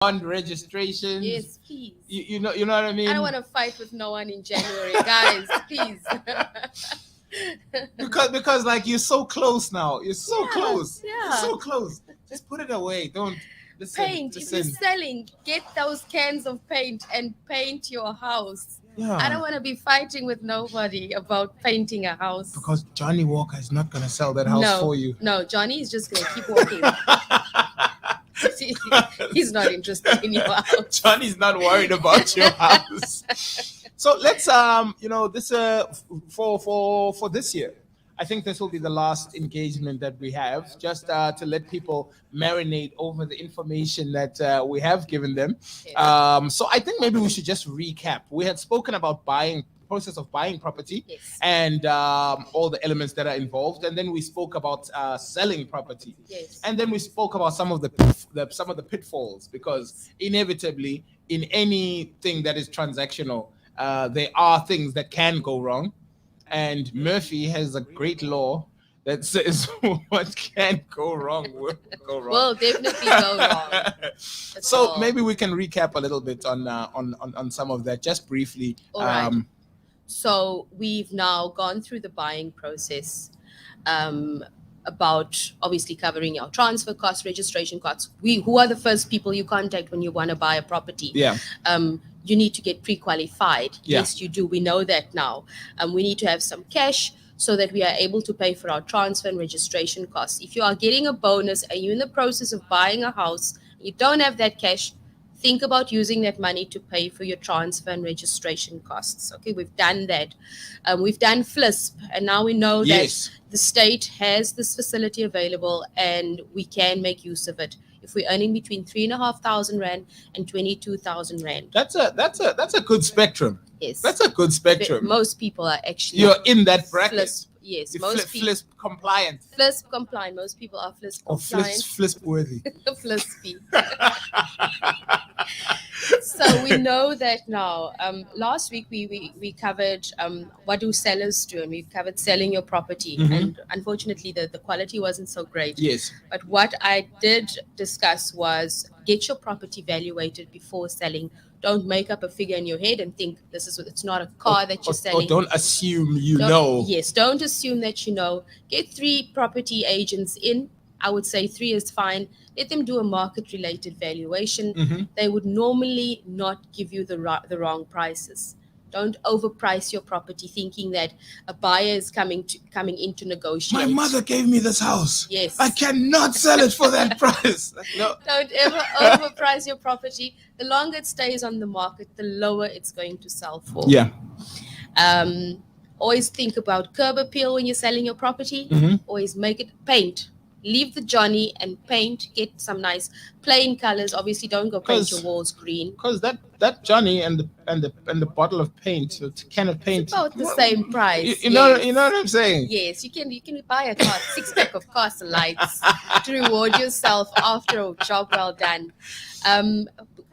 on registrations. Yes, please. You know what I mean? I don't want to fight with no one in January, guys. Please. because like you're so close now. You're so Yeah, close. You're yeah. so close. Just put it away. Don't listen. Paint. If you're Listen. selling, get those cans of paint and paint your house. I don't Yeah. want to be fighting with nobody about painting a house. Because Johnny Walker is not gonna sell that house No, for you. no, Johnny is just gonna keep walking. He's not interested in your house. Johnny's not worried about your house. So let's this for this year. I think this will be the last engagement that we have, just to let people marinate over the information that we have given them. Yes. So I think maybe we should just recap. We had spoken about process of buying property Yes. and all the elements that are involved, and then we spoke about selling property, Yes. and then we spoke about some of some of the pitfalls, because inevitably in anything that is transactional, there are things that can go wrong, and Murphy has a great law that says what can go wrong will go wrong. Will definitely go wrong. That's So all. maybe we can recap a little bit on some of that, just briefly. All right. So we've now gone through the buying process, about obviously covering our transfer costs, registration costs. Who are the first people you contact when you want to buy a property? Yeah. You need to get pre-qualified. Yeah. Yes, you do. We know that now. We need to have some cash so that we are able to pay for our transfer and registration costs. If you are getting a bonus and you're in the process of buying a house, you don't have that cash, think about using that money to pay for your transfer and registration costs. Okay, we've done that. We've done FLISP, and now we know Yes. that the state has this facility available and we can make use of it. If we're earning between 3,500 rand and 22,000 rand. That's a good spectrum. Yes. That's a good spectrum. Most people are actually You're in that bracket. FLISP. Yes, most people FLISP compliant FLISP compliant. Most people are FLISP or compliant. FLISP worthy. FLISP. So we know that now. Last week we covered what do sellers do, and we covered selling your property. Mhm. And unfortunately, the quality wasn't so great. Yes. But what I did discuss was get your property valuated before selling. Don't make up a figure in your head and think it's not a car that you're Or selling. don't assume you Don't- know. Yes, don't assume that you know. Get 3 property agents in. I would say 3 is fine. Let them do a market-related valuation. Mhm. They would normally not give you the wrong prices. Don't overprice your property thinking that a buyer is coming in to negotiate. My mother gave me this house. Yes. I cannot sell it for that price. No. Don't ever overprice your property. The longer it stays on the market, the lower it's going to sell for. Yeah. Always think about curb appeal when you're selling your property. Mhm. Always make it paint. Leave the Johnny and paint. Get some nice plain colors. Obviously, don't go paint 'Cause- your walls green. Because that Johnny and the bottle of paint, the can of paint, It's about the same price. You know, yes. you know what I'm saying? Yes, you can buy a 6-pack of Castle Lights to reward yourself after a job well done.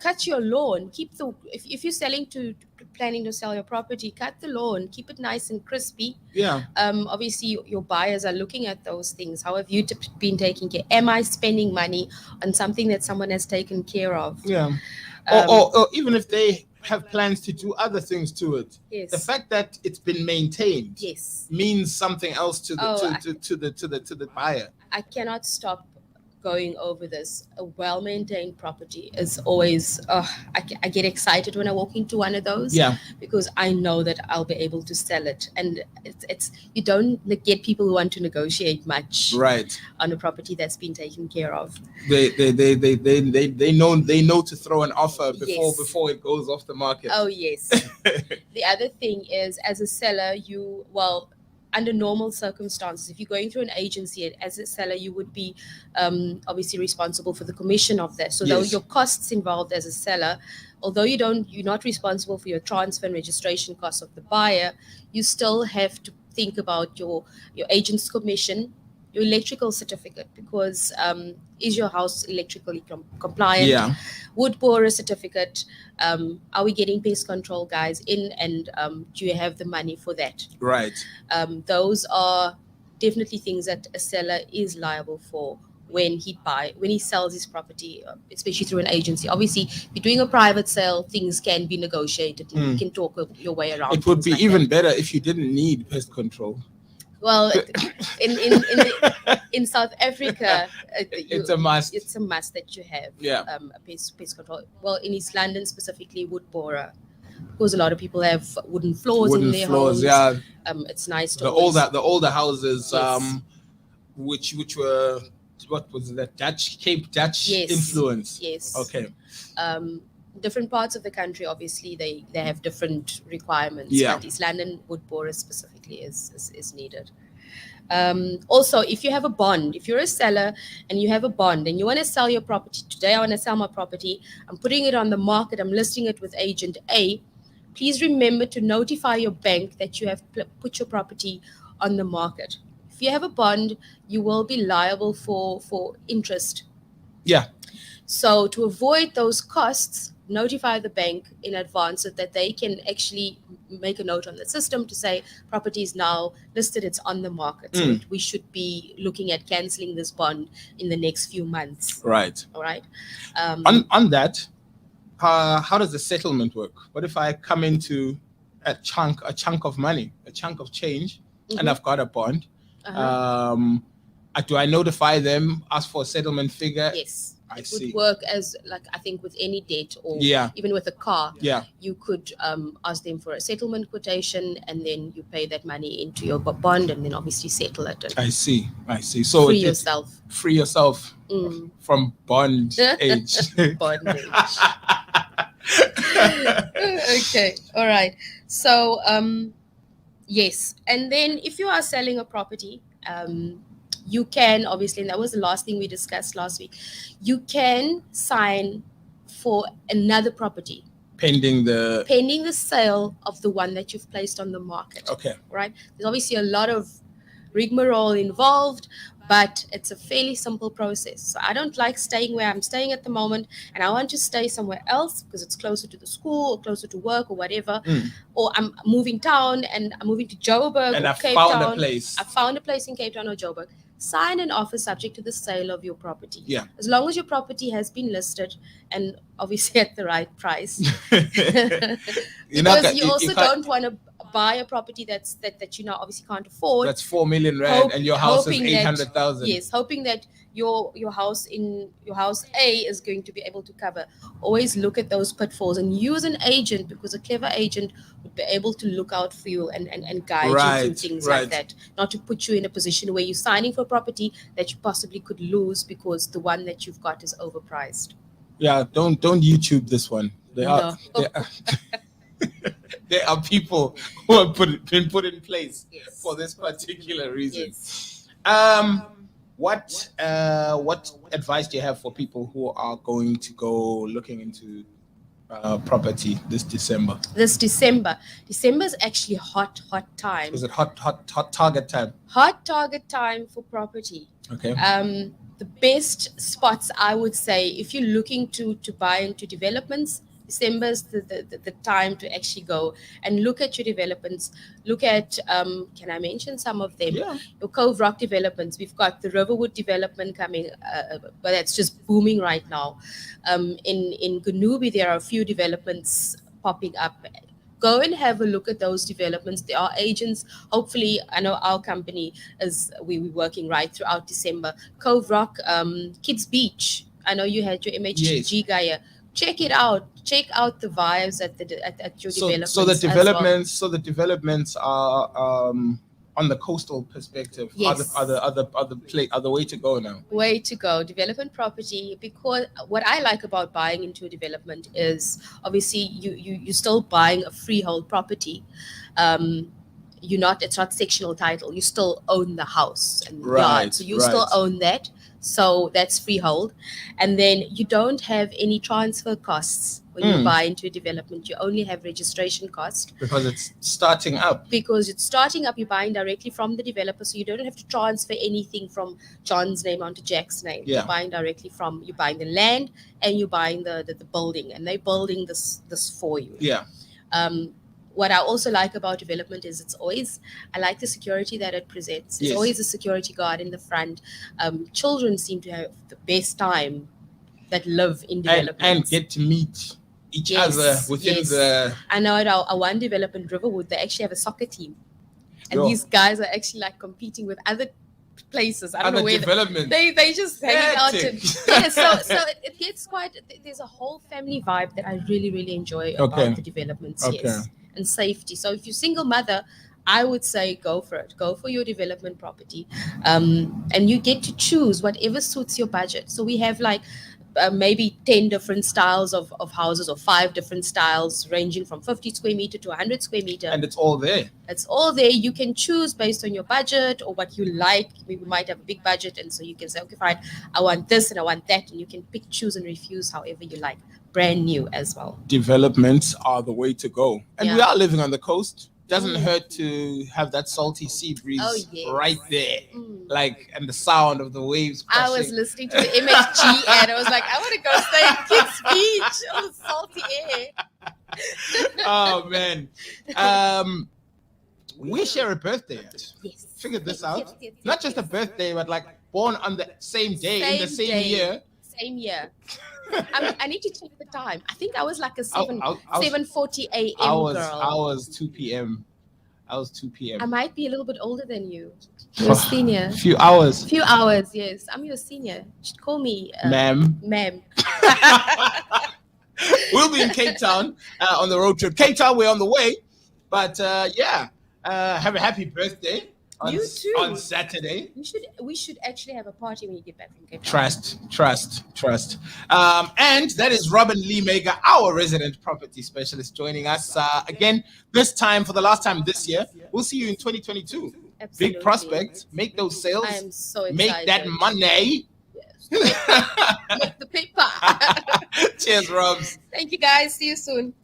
Cut your lawn. If you're planning to sell your property, cut the lawn. Keep it nice and crispy. Yeah. Obviously, your buyers are looking at those things. How have you been taking care? Am I spending money on something that someone has taken care of? Yeah. Um, Or even if they have plans to do other things to it, Yes. the fact that it's been maintained Yes. means something else to the Oh, to the buyer. I cannot stop going over this. A well-maintained property is always. I get excited when I walk into one of those. Yeah. Because I know that I'll be able to sell it, and it's you don't get people who want to negotiate much Right. on a property that's been taken care of. They know to throw an offer Yes. before it goes off the market. Oh yes. The other thing is, as a seller, under normal circumstances, if you're going through an agency as a seller, you would be obviously responsible for the commission of that. So though Yes. your costs involved as a seller, although you're not responsible for your transfer and registration costs of the buyer, you still have to think about your agent's commission, your electrical certificate, because is your house electrically compliant? Yeah. Wood borer certificate. Are we getting pest control guys in, and do you have the money for that? Right. Those are definitely things that a seller is liable for when he sells his property, especially through an agency. Obviously, if you're doing a private sale, things can be negotiated and you can talk your way around. It would be like even that. better if you didn't need pest control. Well, in South Africa, It's a must. It's a must that you have Yeah. a pest control. Well, in East London specifically, wood borer, because a lot of people have wooden floors in their homes. Yeah. It's nice to The older houses, Yes. which were, what was that, Cape Dutch Yes. influence? Yes. Okay. Different parts of the country, obviously, they have different requirements. Yeah. But East London wood borer specifically is needed. Also, if you have a bond, if you're a seller and you have a bond and you want to sell your property today, I want to sell my property, I'm putting it on the market, I'm listing it with agent A, please remember to notify your bank that you have put your property on the market. If you have a bond, you will be liable for interest. Yeah. So to avoid those costs, notify the bank in advance so that they can actually make a note on the system to say property is now listed, it's on the market. So we should be looking at cancelling this bond in the next few months. Right. All right. On that, how does the settlement work? What if I come into a chunk of money, a chunk of change, and I've got a bond? Do I notify them, ask for a settlement figure? Yes. It see. would work as, like, I think with any debt or even with a car. Yeah. You could ask them for a settlement quotation, and then you pay that money into your bond, and then obviously settle it. And I see. So free yourself. Free yourself from bond age. Bond age. Okay. All right. So yes, and then if you are selling a property, you can, obviously, and that was the last thing we discussed last week, you can sign for another property pending the sale of the one that you've placed on the market. Okay. Right? There's obviously a lot of rigmarole involved, but it's a fairly simple process. So I don't like staying where I'm staying at the moment, and I want to stay somewhere else because it's closer to the school or closer to work or whatever. Or I'm moving town and I'm moving to Joburg and or I Cape found Town. a place. I found a place in Cape Town or Joburg. Sign an offer subject to the sale of your property. Yeah. As long as your property has been listed and obviously at the right price. Because you also don't want to buy a property that you now obviously can't afford. That's 4 million rand and your house is 800,000. Yes, hoping that your house A is going to be able to cover. Always look at those pitfalls and use an agent, because a clever agent would be able to look out for you and guide you through things like that. Not to put you in a position where you're signing for property that you possibly could lose because the one that you've got is overpriced. Yeah, don't YouTube this one. There are people who have been put in place for this particular reason. Yes. What advice do you have for people who are going to go looking into property this December? December is actually hot time. Is it hot target time? Hot target time for property. Okay. The best spots, I would say, if you're looking to buy into developments, December is the time to actually go and look at your developments. Look at, can I mention some of them? Yeah. Your Cove Rock developments. We've got the Riverwood development coming, but that's just booming right now. In Gunubi, there are a few developments popping up. Go and have a look at those developments. There are agents. Hopefully, I know our company we're working right throughout December. Cove Rock, Kids Beach. I know you had your MHG guy here. Check it out. Check out the vibes at your developments. So the developments are on the coastal perspective. Yes. Are the way to go now. Way to go. Development property, because what I like about buying into a development is obviously you're still buying a freehold property. It's not sectional title. You still own the house and yard. So you still own that. So that's freehold. And then you don't have any transfer costs when you buy into a development. You only have registration cost. Because it's starting up. You're buying directly from the developer. So you don't have to transfer anything from John's name onto Jack's name. Yeah. You're buying the land and you're buying the building. And they're building this for you. Yeah. what I also like about development is I like the security that it presents. There's Yes. always a security guard in the front. Children seem to have the best time that live in development. And get to meet each Yes, other within yes. the... I know at our one development, Riverwood, they actually have a soccer team. And Yo. these guys are actually like competing with other places. I don't know other where development. they just hanging out. Hectic. And, yeah, so it gets quite. There's a whole family vibe that I really really enjoy Okay. about the developments. Okay. Yes, and safety. So if you're single mother, I would say go for it. Go for your development property, and you get to choose whatever suits your budget. So we have like. Maybe 10 different styles of houses, or 5 different styles ranging from 50 square meter to 100 square meter. And it's all there. It's all there. You can choose based on your budget or what you like. We might have a big budget, and so you can say, okay, fine, I want this and I want that, and you can pick, choose, and refuse however you like. Brand new as well. Developments are the way to go. And we Yeah. are living on the coast. Doesn't hurt to have that salty sea breeze Oh, yes. right there. Mm. Like, and the sound of the waves I crashing. was listening to the MHG ad. I was like, I want to go stay at Kids Beach. Oh, the salty air. Oh man. We share a birthday yet. Yes. Figured this Yes, out. yes, Not just a birthday, but like born on the same day in the same day, year. Same year. I need to check the time. I think I was like a I was- 7:40 a.m. I was girl. 2 p.m. I was 2 p.m. I might be a little bit older than you. You're a senior. A few hours. Few hours, yes. I'm your senior. You should call me Ma'am. ma'am. We'll be in Cape Town on the road trip. Cape Town, we're on the way. But have a happy birthday on, You too. on Saturday. We should actually have a party when you get back from Cape Town. Trust. And that is Robunn-Lee Mager, our resident property specialist, joining us again, this time for the last time this year. We'll see you in 2022. Absolutely. Big prospect. Make those sales. I am so excited. Make that money. Yes. Make the paper. Cheers, Robs. Thank you guys. See you soon.